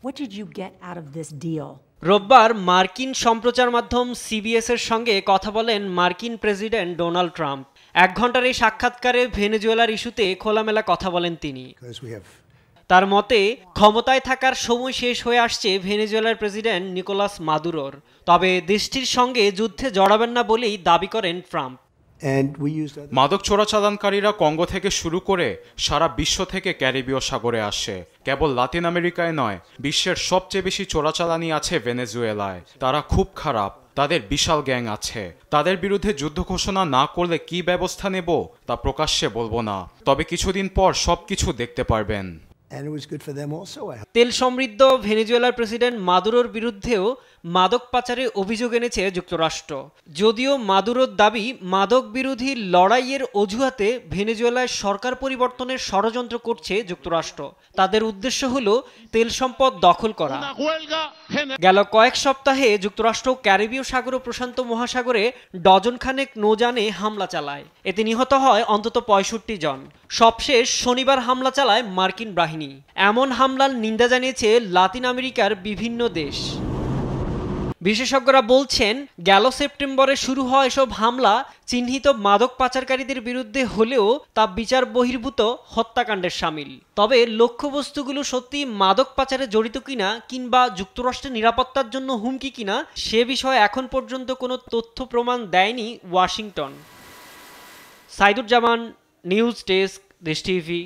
What did you get out of this deal? রোববার মার্কিন সম্প্রচার মাধ্যম সিবিএস-এর সঙ্গে কথা বলেন মার্কিন প্রেসিডেন্ট ডোনাল্ড ট্রাম্প। 1 ঘণ্টার এই সাক্ষাৎকারে ভেনেজুয়েলার ইস্যুতে খোলামেলা কথা বলেন তিনি। তার মতে ক্ষমতায় থাকার সময় শেষ হয়ে আসছে ভেনেজুয়েলার প্রেসিডেন্ট নিকোলাস মাদুরোর। তবে দেশটির সঙ্গে যুদ্ধে জড়াবেন না বলেই দাবি করেন ট্রাম্প। মাদক চোরাচালানকারীরা কঙ্গো থেকে শুরু করে সারা বিশ্ব থেকে ক্যারিবীয় সাগরে আসে। কেবল লাতিন আমেরিকায় নয়, বিশ্বের সবচেয়ে বেশি চোরাচালানি আছে ভেনেজুয়েলায়। তারা খুব খারাপ, তাদের বিশাল গ্যাং আছে। তাদের বিরুদ্ধে যুদ্ধ ঘোষণা না করলে কি ব্যবস্থা নেব তা প্রকাশ্যে বলবো না, তবে কিছুদিন পর সবকিছু দেখতে পারবেন। তেল সমৃদ্ধ ভেনেজুয়েলার প্রেসিডেন্ট মাদুরোর বিরুদ্ধেও মাদক পাচারের অভিযোগ এনেছে যুক্তরাষ্ট্র। যদিও মাদুরোর দাবি মাদক বিরোধী লড়াইয়ের অজুহাতে ভেনেজুয়েলায় সরকার পরিবর্তনের ষড়যন্ত্র করছে যুক্তরাষ্ট্র। তাদের উদ্দেশ্য হলো তেল সম্পদ দখল করা। গেল কয়েক সপ্তাহে যুক্তরাষ্ট্র ক্যারিবীয় সাগর ও প্রশান্ত মহাসাগরে ডজন খানেক নৌযানে হামলা চালায়। এতে নিহত হয় অন্তত 65 জন। সবশেষ শনিবার হামলা চালায় মার্কিন বাহিনী। এমন হামলার নিন্দা জানিয়েছে লাতিন আমেরিকার বিভিন্ন দেশ। বিশেষজ্ঞরা বলছেন, গেল সেপ্টেম্বরে শুরু হওয়া এসব হামলা চিহ্নিত মাদক পাচারকারীদের বিরুদ্ধে হলেও তা বিচার বহির্ভূত হত্যাকাণ্ডের শামিল। তবে লক্ষ্যবস্তুগুলো সত্যি মাদক পাচারে জড়িত কিনা কিংবা যুক্তরাষ্ট্রের নিরাপত্তার জন্য হুমকি কিনা সে বিষয়ে এখন পর্যন্ত কোনো তথ্য প্রমাণ দেয়নি ওয়াশিংটন। সাইদুজ্জামান, নিউজ ডেস্ক, দেশ টিভি।